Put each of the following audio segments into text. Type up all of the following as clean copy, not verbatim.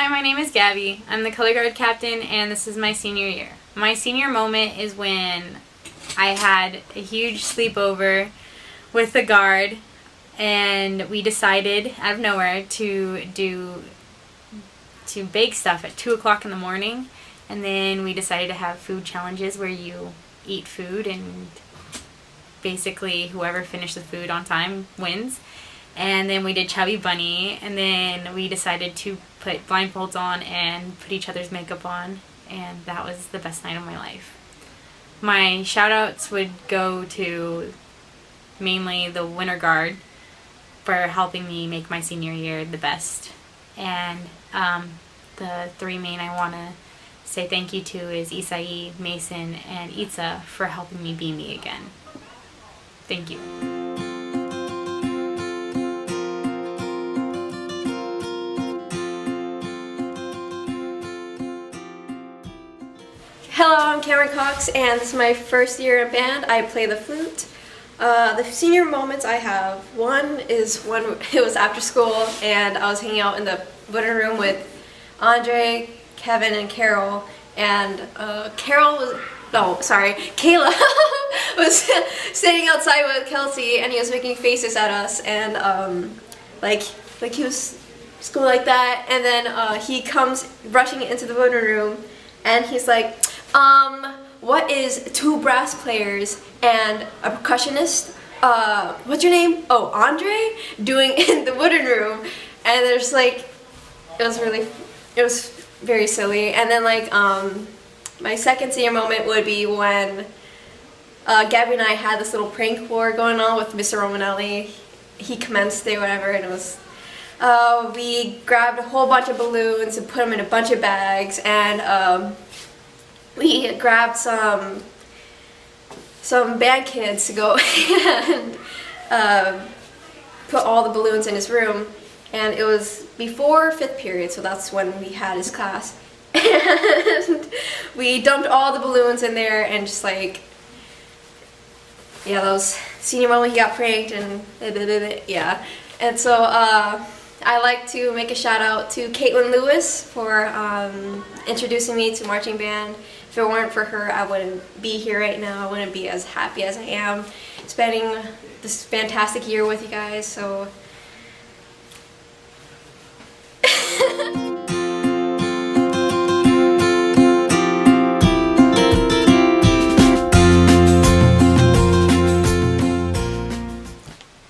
Hi, my name is Gabby. I'm the color guard captain, and this is my senior year. My senior moment is when I had a huge sleepover with the guard, and we decided out of nowhere to bake stuff at 2 o'clock in the morning, and then we decided to have food challenges where you eat food, and basically whoever finished the food on time wins. And then we did Chubby Bunny, and then we decided to put blindfolds on and put each other's makeup on, and that was the best night of my life. My shout-outs would go to mainly the Winter Guard for helping me make my senior year the best. And the three main I want to say thank you to is Isai, Mason, and Itza for helping me be me again. Thank you. Hello, I'm Cameron Cox, and this is my first year in band. I play the flute. The senior moments I have, one is when it was after school and I was hanging out in the living room with Andre, Kevin, and Carol, and Kayla was standing outside with Kelsey, and he was making faces at us, and like he was school like that, and then he comes rushing into the living room, and he's like, what is two brass players and a percussionist, what's your name? Oh, Andre, doing in the wooden room? And there's like, it was very silly. And then like, my second senior moment would be when Gabby and I had this little prank war going on with Mr. Romanelli. He commenced it, whatever, and it was, we grabbed a whole bunch of balloons and put them in a bunch of bags, and we grabbed some band kids to go and put all the balloons in his room, and it was before 5th period, so that's when we had his class, and we dumped all the balloons in there, and just like, yeah, that was senior moment. He got pranked, and yeah, and so I like to make a shout out to Caitlin Lewis for introducing me to marching band. If it weren't for her, I wouldn't be here right now. I wouldn't be as happy as I am spending this fantastic year with you guys. So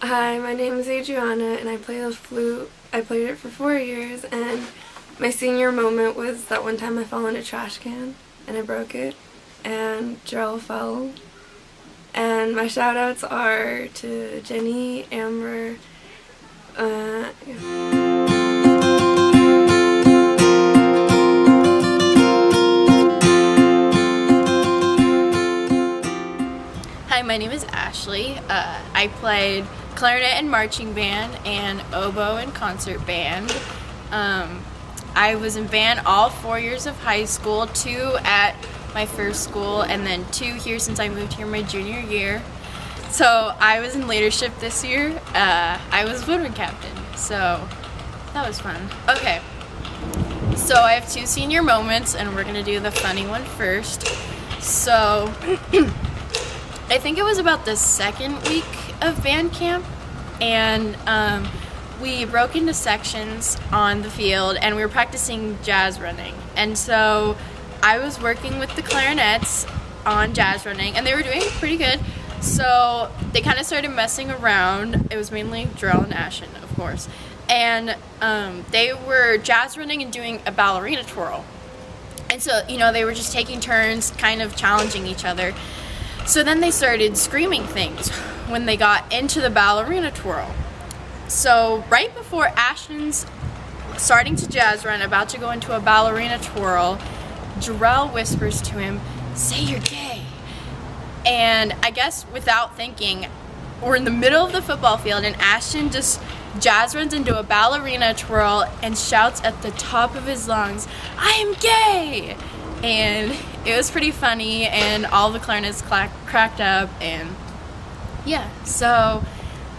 Hi, my name is Adriana, and I play the flute. I played it for 4 years, and my senior moment was that one time I fell in a trash can and I broke it, and Jarrell fell. And my shout outs are to Jenny, Amber, Hi, my name is Ashley. I played clarinet and marching band and oboe and concert band. I was in band all 4 years of high school, 2 at my first school, and then 2 here since I moved here my junior year. So I was in leadership this year. I was woodwind captain, so that was fun. Okay, so I have 2 senior moments, and we're gonna do the funny one first. So I think it was about the second week of band camp, and we broke into sections on the field, and we were practicing jazz running. And so I was working with the clarinets on jazz running, and they were doing pretty good. So they kind of started messing around. It was mainly Jarrell and Ashton, of course. And they were jazz running and doing a ballerina twirl. And so, you know, they were just taking turns, kind of challenging each other. So then they started screaming things when they got into the ballerina twirl. So right before Ashton's starting to jazz run, about to go into a ballerina twirl, Jarrell whispers to him, "Say you're gay." And I guess without thinking, we're in the middle of the football field, and Ashton just jazz runs into a ballerina twirl and shouts at the top of his lungs, "I am gay!" And it was pretty funny, and all the clarinets cracked up, and yeah, so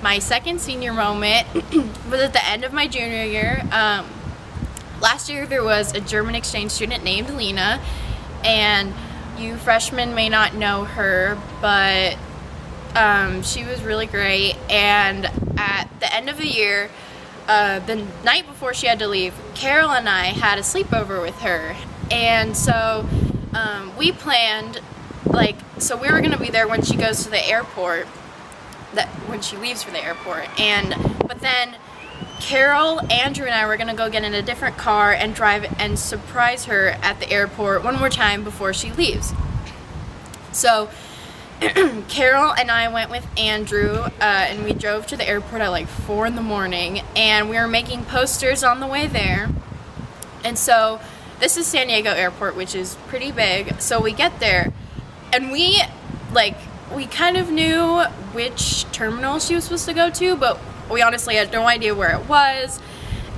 my second senior moment was at the end of my junior year. last year there was a German exchange student named Lena, and you freshmen may not know her, but she was really great. And at the end of the year, the night before she had to leave, Carol and I had a sleepover with her. And so we planned, so we were going to be there when she goes to the airport, when she leaves for the airport. But then Carol, Andrew, and I were going to go get in a different car and drive and surprise her at the airport one more time before she leaves. So Carol and I went with Andrew, and we drove to the airport at like 4 in the morning, and we were making posters on the way there. And so this is San Diego Airport, which is pretty big. So we get there, and we kind of knew which terminal she was supposed to go to, but we honestly had no idea where it was.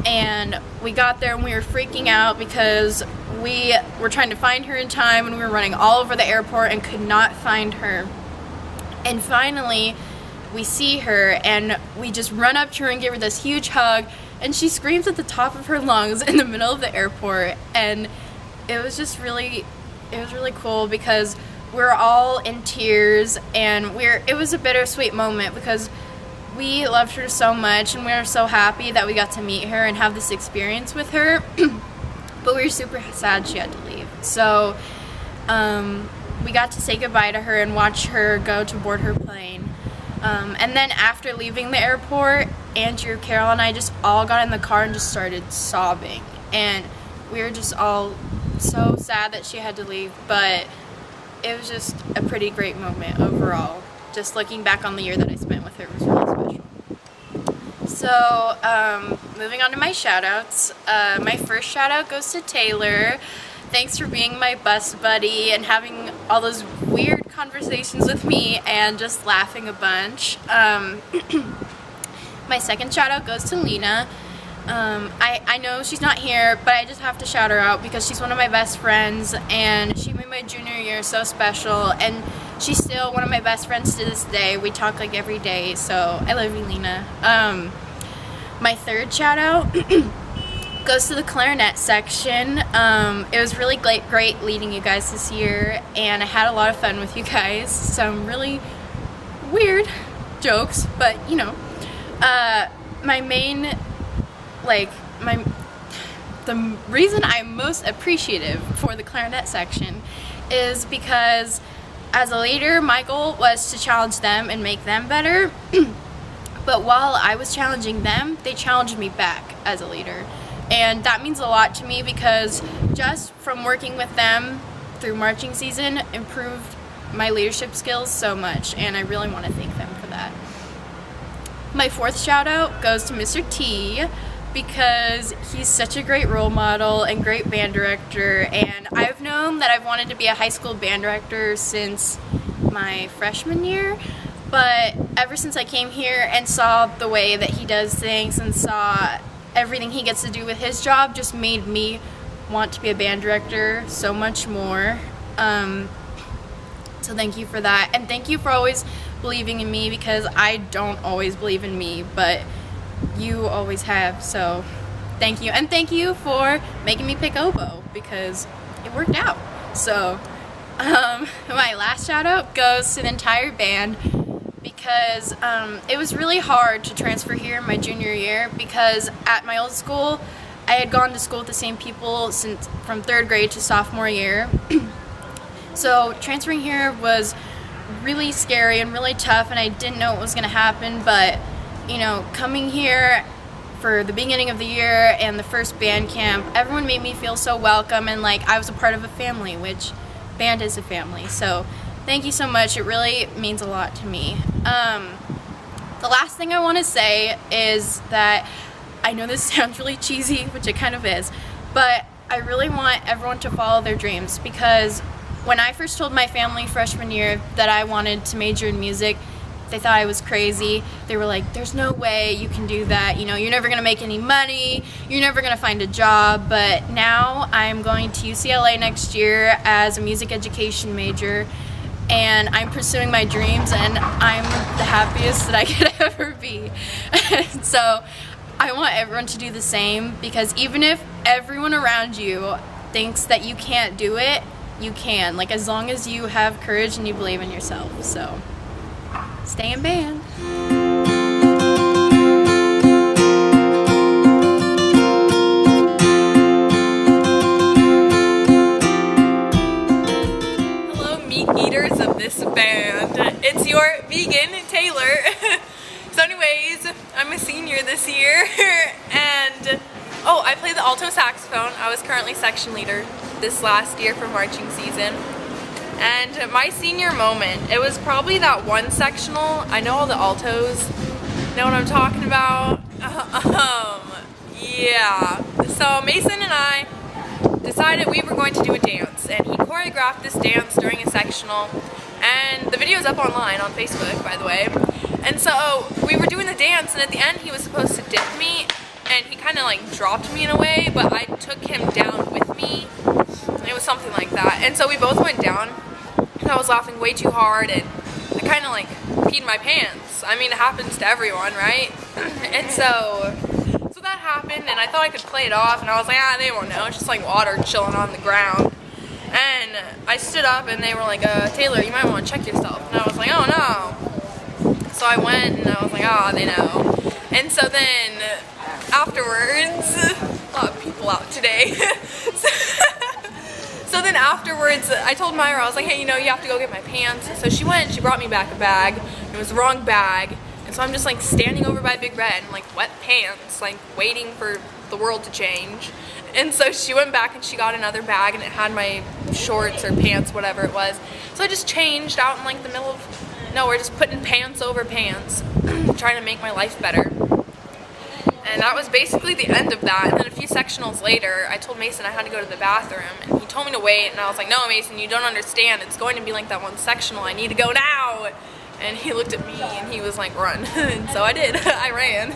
And we got there and we were freaking out because we were trying to find her in time, and we were running all over the airport and could not find her. And finally we see her, and we just run up to her and give her this huge hug, and she screams at the top of her lungs in the middle of the airport. And it was just really cool because we're all in tears, and it was a bittersweet moment because we loved her so much, and we were so happy that we got to meet her and have this experience with her. But we were super sad she had to leave. So we got to say goodbye to her and watch her go to board her plane. And then after leaving the airport, Andrew, Carol, and I just all got in the car and just started sobbing. And we were just all so sad that she had to leave, but it was just a pretty great moment overall. Just looking back on the year that I spent with her was really special. So, moving on to my shout-outs. My first shout-out goes to Taylor. Thanks for being my bus buddy and having all those weird conversations with me and just laughing a bunch. My second shout-out goes to Lena. I know she's not here, but I just have to shout her out because she's one of my best friends, and she made my junior year so special, and she's still one of my best friends to this day. We talk like every day, so I love you, Lena. My third shout out goes to the clarinet section. It was really great leading you guys this year, and I had a lot of fun with you guys. Some really weird jokes, but you know. My main, the reason I'm most appreciative for the clarinet section is because as a leader, my goal was to challenge them and make them better. But while I was challenging them, they challenged me back as a leader. And that means a lot to me because just from working with them through marching season improved my leadership skills so much, and I really want to thank them for that. My fourth shout out goes to Mr. T because he's such a great role model and great band director, and I've known that I've wanted to be a high school band director since my freshman year, but ever since I came here and saw the way that he does things and saw everything he gets to do with his job just made me want to be a band director so much more. So thank you for that, and thank you for always believing in me because I don't always believe in me, but you always have, so thank you. And thank you for making me pick oboe because it worked out. So my last shout out goes to the entire band because it was really hard to transfer here my junior year because at my old school I had gone to school with the same people since from 3rd grade to sophomore year. So transferring here was really scary and really tough, and I didn't know what was going to happen, but you know, coming here for the beginning of the year and the first band camp, everyone made me feel so welcome and like I was a part of a family, which band is a family. So thank you so much. It really means a lot to me. The last thing I want to say is that I know this sounds really cheesy, which it kind of is, but I really want everyone to follow their dreams because when I first told my family freshman year that I wanted to major in music, they thought I was crazy. They were like, there's no way you can do that. You know, you're never going to make any money. You're never going to find a job. But now I'm going to UCLA next year as a music education major, and I'm pursuing my dreams, and I'm the happiest that I could ever be. So I want everyone to do the same, because even if everyone around you thinks that you can't do it, you can. Like, as long as you have courage and you believe in yourself. So, stay in band. Hello, meat eaters of this band. It's your vegan, Taylor. So anyways, I'm a senior this year, and oh, I play the alto saxophone. I was currently section leader this last year for marching season. And my senior moment, it was probably that one sectional. I know all the altos know what I'm talking about. Yeah. So Mason and I decided we were going to do a dance, and he choreographed this dance during a sectional, and the video is up online on Facebook, by the way. And so we were doing the dance, and at the end he was supposed to dip me, and he kind of like dropped me in a way, but I took him down with me. It was something like that. And so we both went down, and I was laughing way too hard, and I kind of like peed my pants. I mean, it happens to everyone, right? And so that happened, and I thought I could play it off, and I was like, they won't know. It's just like water chilling on the ground. And I stood up, and they were like, Taylor, you might want to check yourself. And I was like, oh no. So I went, and I was like, they know. And so then afterwards, a lot of people out today. So then afterwards, I told Myra, I was like, hey, you have to go get my pants. So she went and she brought me back a bag. It was the wrong bag. And so I'm just like standing over by Big Red in like wet pants, like waiting for the world to change. And so she went back and she got another bag, and it had my shorts or pants, whatever it was. So I just changed out in like the middle of nowhere, just putting pants over pants, trying to make my life better. And that was basically the end of that. And then a few sectionals later, I told Mason I had to go to the bathroom, and he told me to wait, and I was like, no, Mason, you don't understand. It's going to be like that one sectional. I need to go now. And he looked at me, and he was like, run. And so I did. I ran.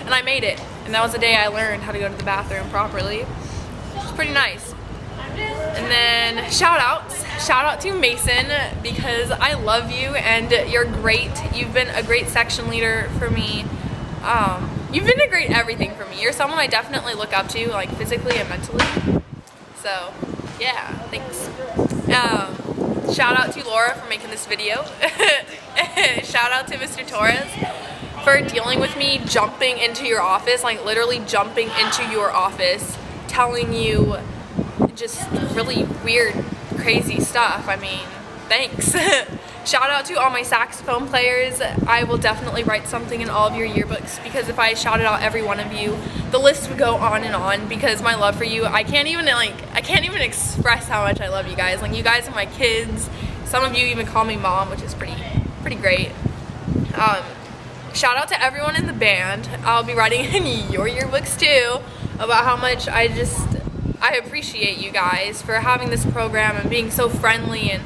And I made it. And that was the day I learned how to go to the bathroom properly. It was pretty nice. And then shout out to Mason, because I love you and you're great. You've been a great section leader for me. You've been a great everything for me. You're someone I definitely look up to, like physically and mentally. So yeah, thanks. Shout out to Laura for making this video. Shout out to Mr. Torres for dealing with me jumping into your office, like literally jumping into your office, telling you just really weird, crazy stuff. I mean, thanks. Shout out to all my saxophone players. I will definitely write something in all of your yearbooks, because if I shouted out every one of you, the list would go on and on, because my love for you, I can't even express how much I love you guys. Like, you guys are my kids. Some of you even call me mom, which is pretty great. Shout out to everyone in the band. I'll be writing in your yearbooks too about how much I appreciate you guys for having this program and being so friendly and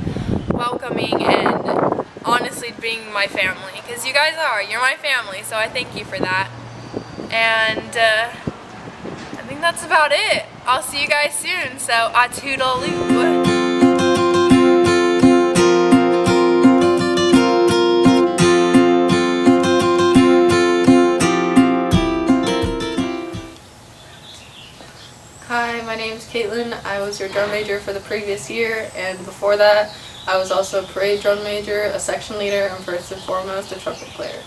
welcoming and honestly being my family, because you guys you're my family, so I thank you for that. And I think that's about it. I'll see you guys soon, so a toodaloo. Hi, my name's Caitlin. I was your drum major for the previous year, and before that I was also a parade drum major, a section leader, and first and foremost a trumpet player.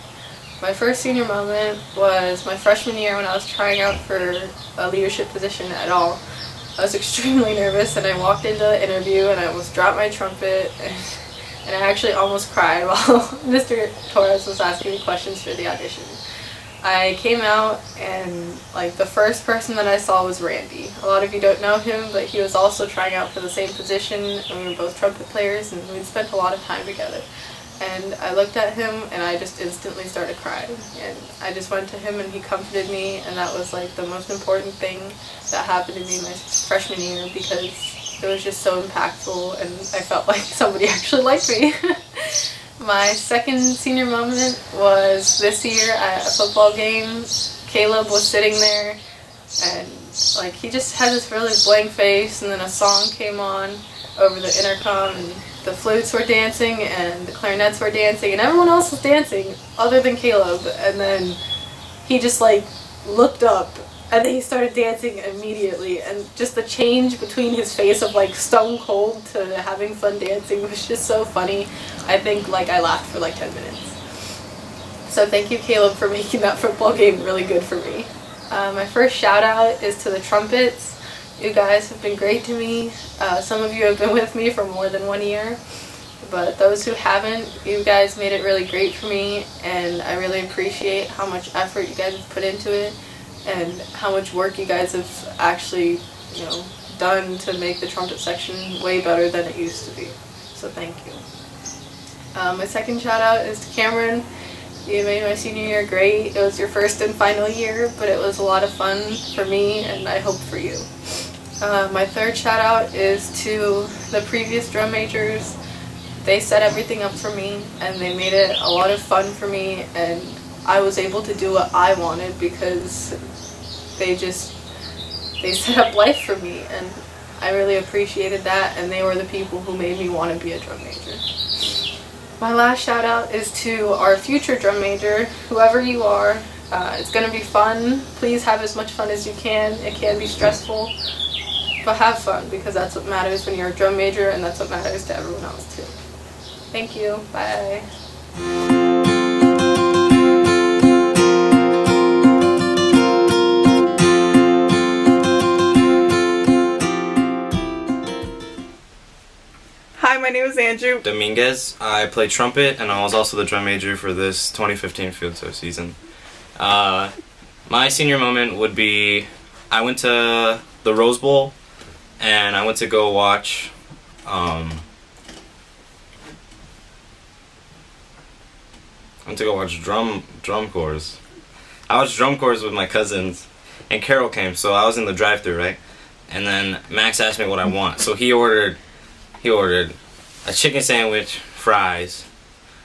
My first senior moment was my freshman year when I was trying out for a leadership position at all. I was extremely nervous, and I walked into the interview and I almost dropped my trumpet, and I actually almost cried while Mr. Torres was asking me questions for the audition. I came out, and like the first person that I saw was Randy. A lot of you don't know him, but he was also trying out for the same position, and we were both trumpet players, and we'd spent a lot of time together. And I looked at him, and I just instantly started crying. And I just went to him, and he comforted me, and that was like the most important thing that happened to me my freshman year, because it was just so impactful, and I felt like somebody actually liked me. My second senior moment was this year at a football game. Caleb was sitting there, and like he just had this really blank face, and then a song came on over the intercom, and the flutes were dancing and the clarinets were dancing and everyone else was dancing other than Caleb, and then he just like looked up, and then he started dancing immediately, and just the change between his face of like stone cold to having fun dancing was just so funny. I think like I laughed for like 10 minutes. So thank you, Caleb, for making that football game really good for me. My first shout out is to the trumpets. You guys have been great to me. Some of you have been with me for more than 1 year, but those who haven't, you guys made it really great for me, and I really appreciate how much effort you guys have put into it and how much work you guys have actually, done to make the trumpet section way better than it used to be. So thank you. My second shout out is to Cameron. You made my senior year great. It was your first and final year, but it was a lot of fun for me, and I hope for you. My third shout out is to the previous drum majors. They set everything up for me, and they made it a lot of fun for me, and I was able to do what I wanted because they set up life for me, and I really appreciated that, and they were the people who made me want to be a drum major. My last shout out is to our future drum major, whoever you are. It's going to be fun. Please have as much fun as you can. It can be stressful, but have fun, because that's what matters when you're a drum major, and that's what matters to everyone else too. Thank you. Bye. Hi, my name is Andrew Dominguez. I play trumpet, and I was also the drum major for this 2015 FUHS season. My senior moment would be, I went to the Rose Bowl, and I went to go watch drum corps. I watched drum corps with my cousins, and Carol came, so I was in the drive-thru, right? And then Max asked me what I want, so he ordered a chicken sandwich, fries.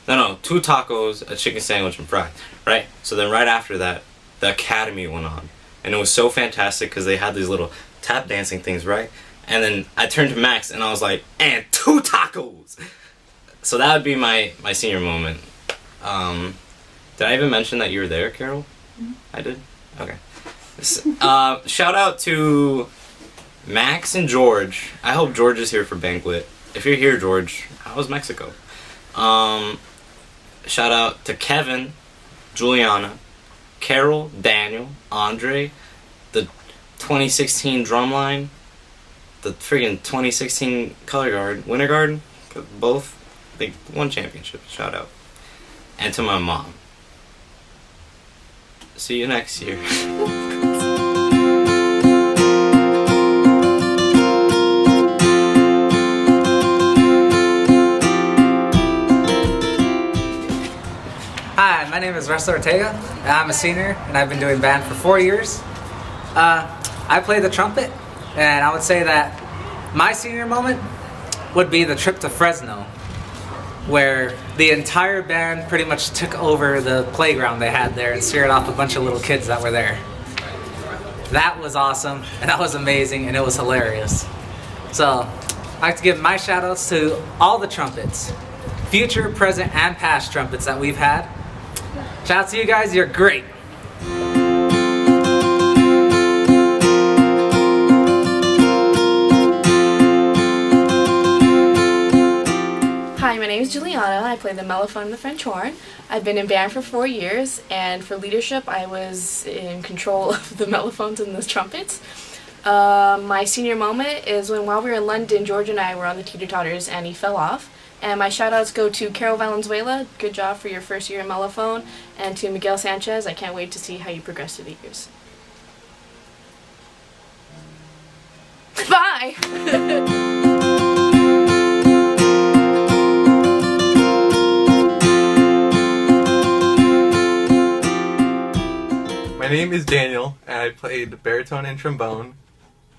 No, 2 tacos, a chicken sandwich, and fries, right? So then right after that, the Academy went on, and it was so fantastic because they had these little tap dancing things, right? And then I turned to Max, and I was like, and 2 tacos! So that would be my senior moment. Did I even mention that you were there, Carol? Mm-hmm. I did? Okay. Shout out to Max and George. I hope George is here for banquet. If you're here, George, how was Mexico? Shout out to Kevin, Juliana, Carol, Daniel, Andre, the 2016 drumline, the friggin' 2016 color guard, winter guard, both, they won championships. Shout out. And to my mom. See you next year. Hi, my name is Russell Ortega, and I'm a senior, and I've been doing band for 4 years. I play the trumpet, and I would say that my senior moment would be the trip to Fresno, where the entire band pretty much took over the playground they had there and scared off a bunch of little kids that were there. That was awesome, and that was amazing, and it was hilarious. So, I'd like to give my shout outs to all the trumpets, future, present, and past trumpets that we've had. Shout out to you guys, you're great. Hi, my name is Juliana. I play the mellophone and the French horn. I've been in band for 4 years, and for leadership I was in control of the mellophones and the trumpets. My senior moment is when, while we were in London, George and I were on the teeter-totters and he fell off. And my shout-outs go to Carol Valenzuela, good job for your first year in mellophone, and to Miguel Sanchez, I can't wait to see how you progress through the years. Bye! My name is Daniel, and I played baritone and trombone.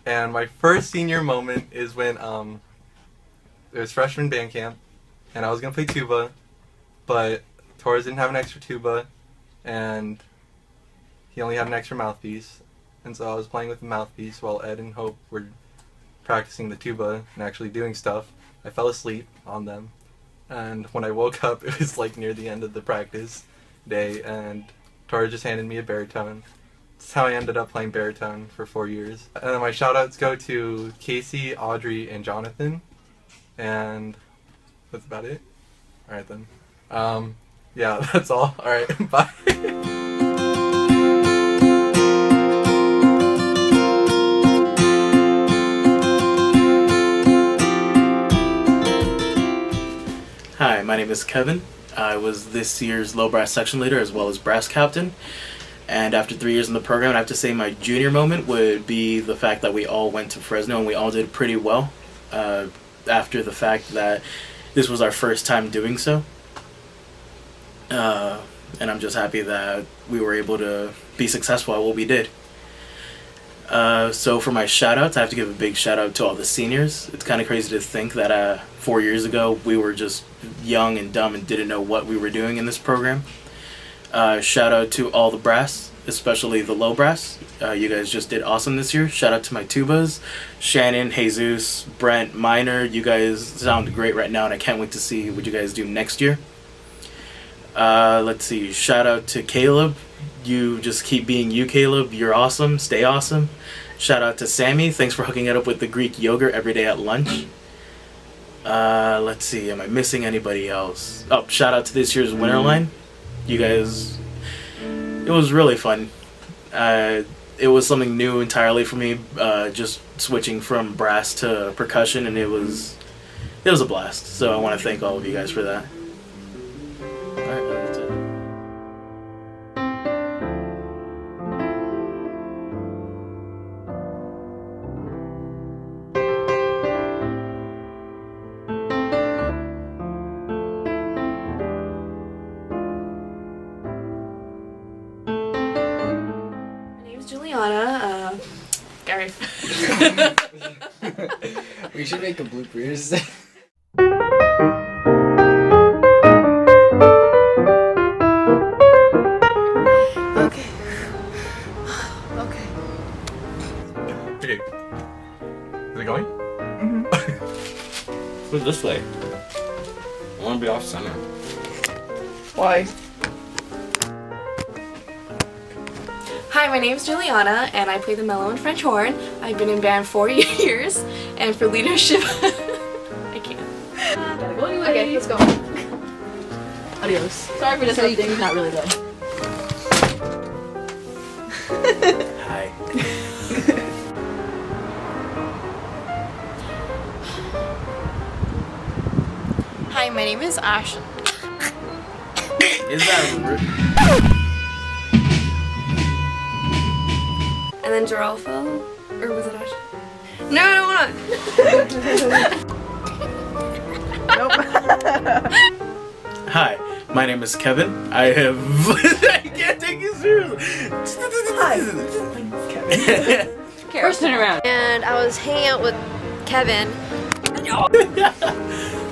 And my first senior moment is when it was freshman band camp, and I was gonna play tuba, but Torres didn't have an extra tuba, and he only had an extra mouthpiece, and so I was playing with the mouthpiece while Ed and Hope were practicing the tuba and actually doing stuff. I fell asleep on them, and when I woke up, it was like near the end of the practice day, and Torres just handed me a baritone, That's how I ended up playing baritone for 4 years. And then my shout-outs go to Casey, Audrey, and Jonathan. And that's about it. Alright then. Yeah, that's all. Alright, bye. Hi, my name is Kevin. I was this year's low brass section leader as well as brass captain. And after 3 years in the program, I have to say my junior moment would be the fact that we all went to Fresno and we all did pretty well after the fact that this was our first time doing so. And I'm just happy that we were able to be successful at what we did. So for my shout-outs, I have to give a big shout-out to all the seniors. It's kind of crazy to think that 4 years ago, we were just young and dumb and didn't know what we were doing in this program. Shout-out to all the brass, especially the low brass. You guys just did awesome this year. Shout-out to my tubas, Shannon, Jesus, Brent, Minor. You guys sound great right now, and I can't wait to see what you guys do next year. Let's see. Shout-out to Caleb. You just keep being you, Caleb. You're awesome. Stay awesome. Shout out to Sammy. Thanks for hooking it up with the Greek yogurt every day at lunch. Let's see. Am I missing anybody else? Oh, shout out to this year's winter line. You guys, it was really fun. It was something new entirely for me. Just switching from brass to percussion, and it was a blast. So I want to thank all of you guys for that. All right, that's it. Juliana, Gary. We should make a bloopers. Okay. Okay. Okay. Is it going? Put it this way. I want to be off center. Why? Hi, my name's Juliana, and I play the mellow and French horn. I've been in band 4 years, and for leadership, I can't. Gotta go anyway. Okay, let's go. Adios. Sorry for disrupting. Not really though. Hi. Hi, my name is Ashley. Is that rude? And then Jarrell fell? Or was it Ashley? No, I don't want to. Hi, my name is Kevin. I have. I can't take you seriously. Hi, Kevin. First turn around. And I was hanging out with Kevin.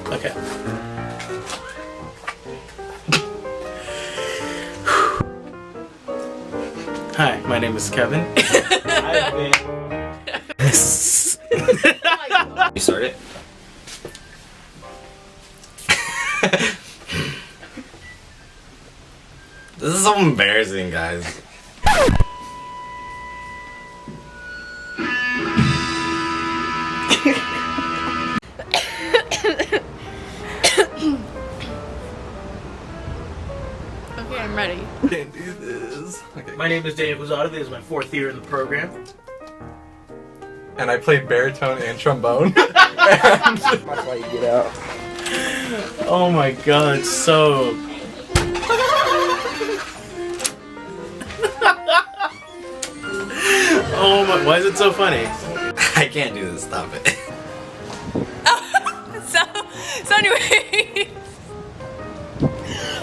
Okay. Hi, my name is Kevin. I've been. You start it? This is so embarrassing, guys. Okay, I'm ready. Can't do this. Okay. My name is Daniel Guzzada. This is my 4th year in the program. And I played baritone and trombone. That's why you get out. Oh my god, so. Oh my, why is it so funny? I can't do this. Stop it. So anyway,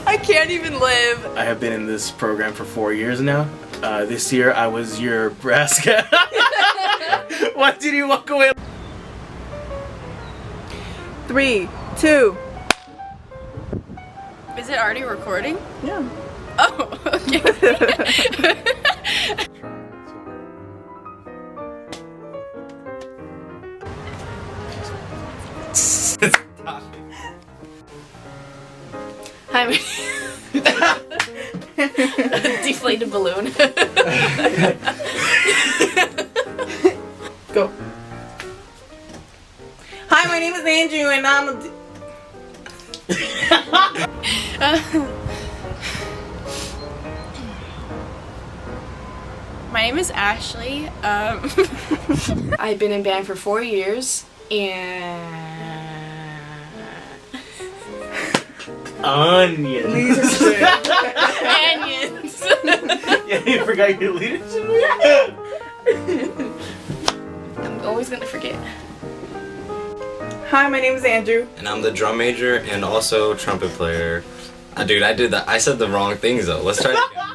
I can't even live. I have been in this program for 4 years now. This year I was your brass cat. What did you walk away? 3, 2. Is it already recording? Yeah. Oh, okay. Hi, deflated balloon. Go. Hi, my name is Andrew, and I'm My name is Ashley. I've been in band for 4 years, and Onions. onions. Yeah, you forgot your leadership. I'm always gonna forget. Hi, my name is Andrew. And I'm the drum major and also trumpet player. Dude, I said the wrong things though. Let's try it again.